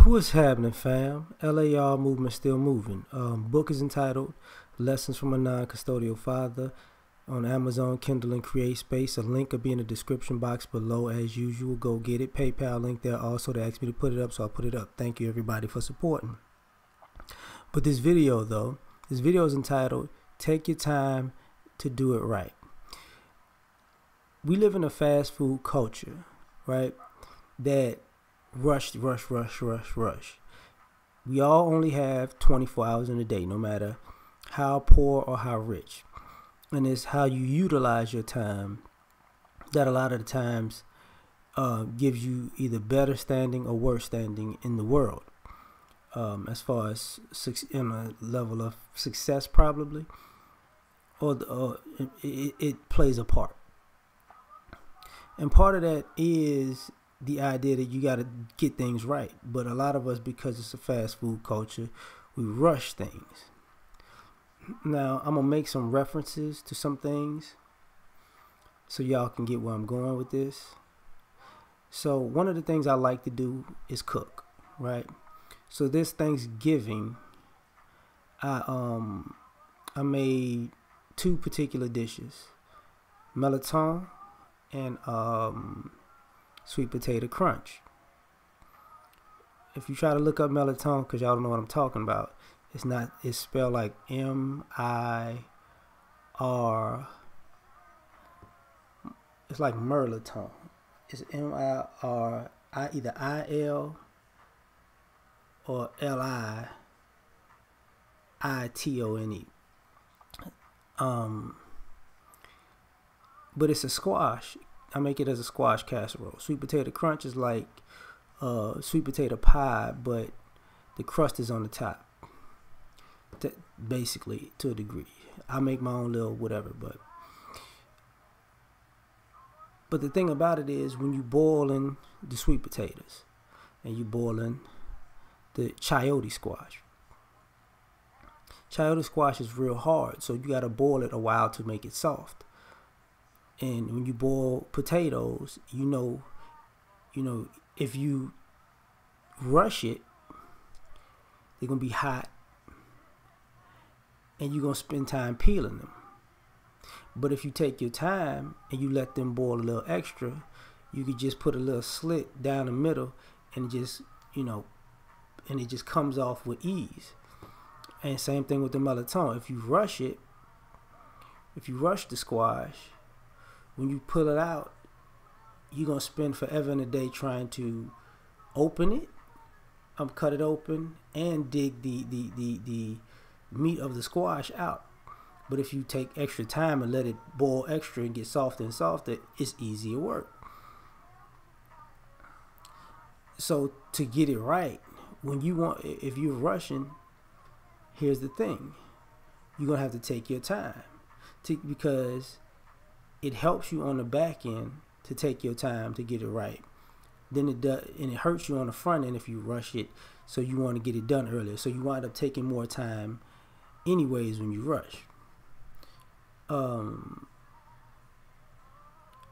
What's happening, fam? L.A.R. movement still moving. Book is entitled Lessons from a Non-Custodial Father on Amazon, Kindle, and Create Space. A link will be in the description box below as usual. Go get it. PayPal link there also. They asked me to put it up, so I put it up. Thank you, everybody, for supporting. But this video is entitled Take Your Time to Do It Right. We live in a fast food culture, right? That rush. We all only have 24 hours in a day, no matter how poor or how rich. And it's how you utilize your time that a lot of the times gives you either better standing or worse standing in the world. As far as in a level of success, probably, or it plays a part. And part of that is the idea that you got to get things right. But a lot of us, because it's a fast food culture, we rush things. Now, I'm going to make some references to some things so y'all can get where I'm going with this. So one of the things I like to do is cook, right? So this Thanksgiving, I made two particular dishes, melatonin and sweet potato crunch. If you try to look up melatonin, because y'all don't know what I'm talking about, it's spelled like M-I-R. It's like Merlotone. It's M-I-R, either I-L or L-I-I-T-O-N-E. But it's a squash. I make it as a squash casserole. Sweet potato crunch is like sweet potato pie, but the crust is on the top. Basically, to a degree. I make my own little whatever, but the thing about it is, when you boil in the sweet potatoes and you boil in the chayote squash. Chayote squash is real hard, so you got to boil it a while to make it soft. And when you boil potatoes, you know, if you rush it, they're going to be hot and you're going to spend time peeling them. But if you take your time and you let them boil a little extra, you could just put a little slit down the middle and just, and it just comes off with ease. And same thing with the melatonin. If you rush the squash, when you pull it out, you're going to spend forever in a day trying to open it, cut it open, and dig the meat of the squash out. But if you take extra time and let it boil extra and get softer and softer, it's easier work. So to get it right, if you're rushing, here's the thing. You're going to have to take your time because it helps you on the back end to take your time to get it right. Then it does, and it hurts you on the front end if you rush it. So you want to get it done earlier. So you wind up taking more time anyways when you rush.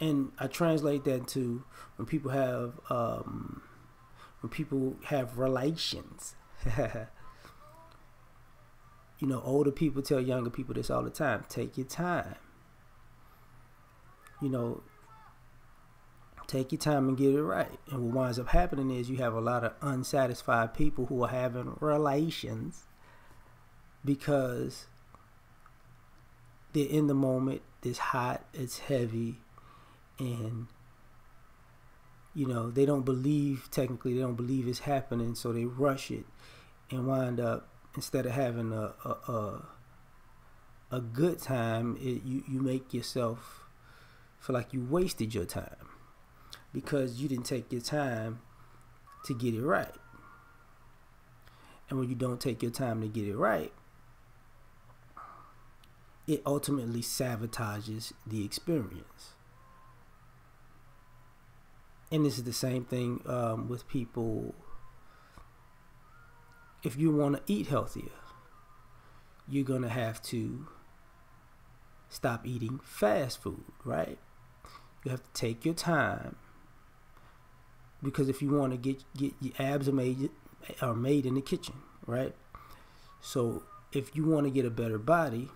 And I translate that to when people have relations. Older people tell younger people this all the time. Take your time. Take your time and get it right. And what winds up happening is you have a lot of unsatisfied people who are having relations because they're in the moment, it's hot, it's heavy, and they don't believe it's happening, so they rush it and wind up, instead of having a good time, you make yourself feel like you wasted your time because you didn't take your time to get it right. And when you don't take your time to get it right, it ultimately sabotages the experience. And this is the same thing with people. If you want to eat healthier, you're going to have to stop eating fast food, right? You have to take your time, because if you want to get your abs are made in the kitchen, right? So if you want to get a better body,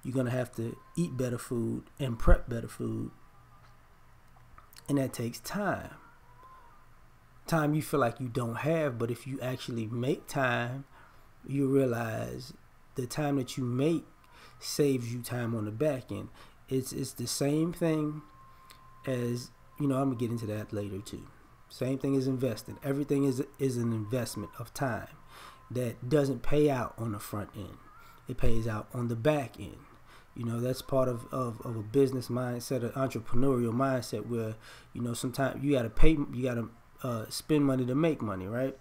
you're going to have to eat better food and prep better food. And that takes time. Time you feel like you don't have, but if you actually make time, you realize the time that you make saves you time on the back end. It's the same thing as, I'm going to get into that later too. Same thing as investing. Everything is an investment of time that doesn't pay out on the front end. It pays out on the back end. That's part of a business mindset, an entrepreneurial mindset where, sometimes you got to spend money to make money, right?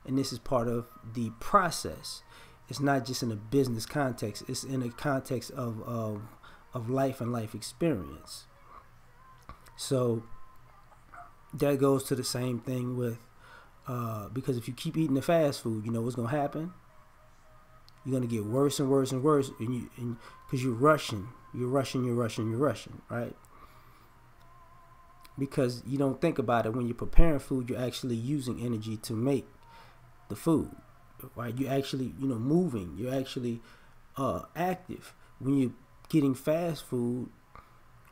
And this is part of the process. It's not just in a business context. It's in a context of life and life experience. So that goes to the same thing with, because if you keep eating the fast food, what's going to happen? You're going to get worse and worse and worse, and because you're rushing, right? Because you don't think about it. When you're preparing food, you're actually using energy to make the food, right? You're actually, moving. You're actually active. When you're getting fast food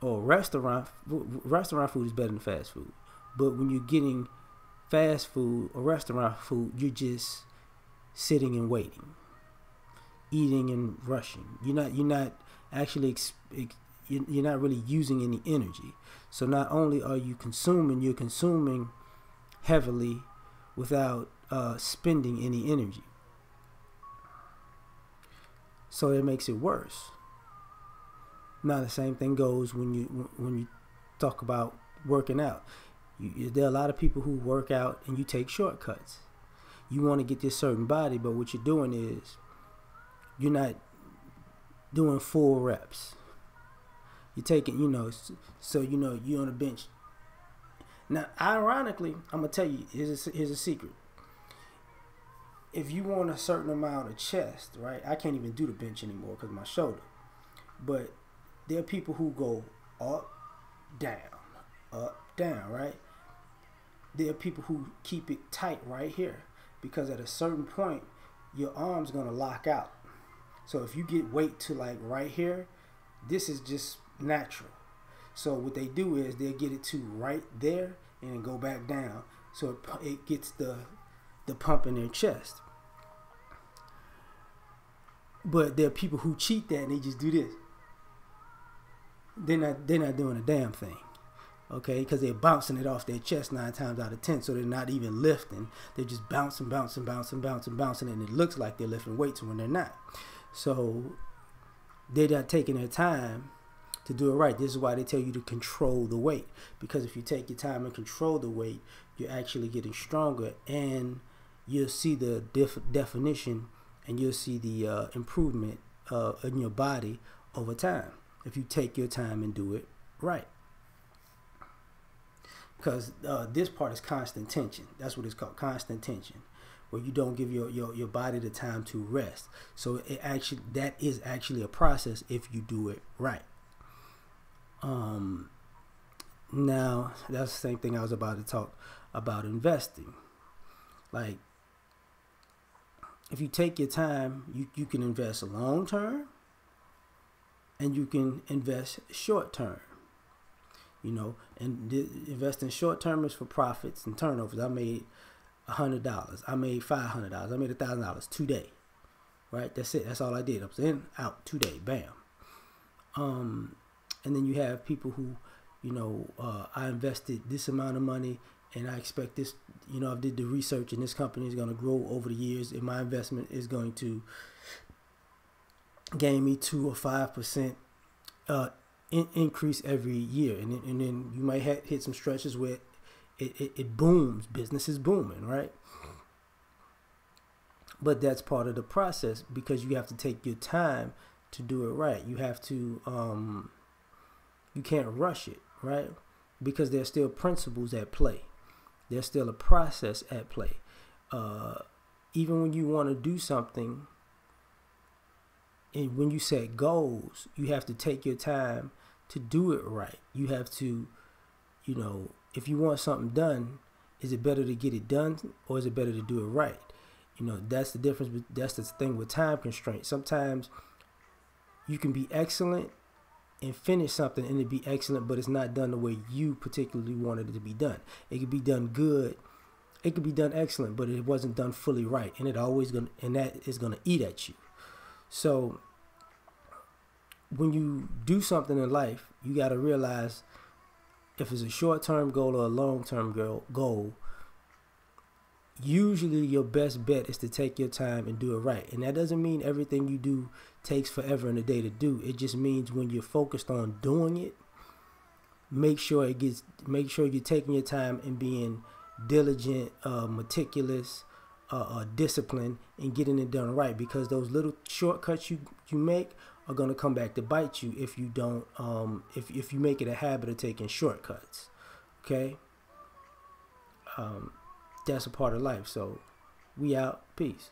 or restaurant food is better than fast food. But when you're getting fast food or restaurant food, you're just sitting and waiting, eating and rushing. You're not actually you're not really using any energy. So not only are you consuming, you're consuming heavily without spending any energy. So it makes it worse. Now the same thing goes when you talk about working out. There are a lot of people who work out and you take shortcuts. You want to get this certain body, but what you're doing is you're not doing full reps. You're taking, so you're on the bench. Now, ironically, I'm gonna tell you, here's a secret. If you want a certain amount of chest, right? I can't even do the bench anymore because of my shoulder. But there are people who go up, down, right? There are people who keep it tight right here because at a certain point, your arm's gonna lock out. So if you get weight to like right here, this is just natural. So what they do is they'll get it to right there and then go back down. So it gets the pump in their chest. But there are people who cheat that and they just do this. They're not doing a damn thing. Okay, because they're bouncing it off their chest 9 times out of 10, so they're not even lifting. They're just bouncing, and it looks like they're lifting weights when they're not. So they're not taking their time to do it right. This is why they tell you to control the weight, because if you take your time and control the weight, you're actually getting stronger, and you'll see the definition, and you'll see the improvement in your body over time if you take your time and do it right. Because this part is constant tension. That's what it's called, constant tension, where you don't give your body the time to rest. So that is actually a process if you do it right. Now that's the same thing I was about to talk about investing. Like, if you take your time, you can invest long term and you can invest short term. And investing short term is for profits and turnovers. I made $100. I made $500. I made $1,000 today. Right? That's it. That's all I did. I was in, out today. Bam. And then you have people who, I invested this amount of money and I expect this, I did the research and this company is going to grow over the years and my investment is going to gain me 2 or 5% increase every year, and then you might hit some stretches where it booms. Business is booming, right? But that's part of the process because you have to take your time to do it right. You have to, you can't rush it, right? Because there's still principles at play. There's still a process at play. Even when you want to do something, and when you set goals, you have to take your time to do it right. You have to, if you want something done, Is it better to get it done, or is it better to do it right? You know, that's the difference. That's the thing with time constraints. Sometimes you can be excellent and finish something and it be excellent, but it's not done the way you particularly wanted it to be done. It could be done good, it could be done excellent, but it wasn't done fully right, and that is gonna eat at you. So when you do something in life, you got to realize if it's a short-term goal or a long-term goal. Usually your best bet is to take your time and do it right. And that doesn't mean everything you do takes forever in a day to do. It just means when you're focused on doing it, make sure you're taking your time and being diligent, meticulous, disciplined, and getting it done right, because those little shortcuts you make are going to come back to bite you if you don't if you make it a habit of taking shortcuts. Okay. That's a part of life. So we out. Peace.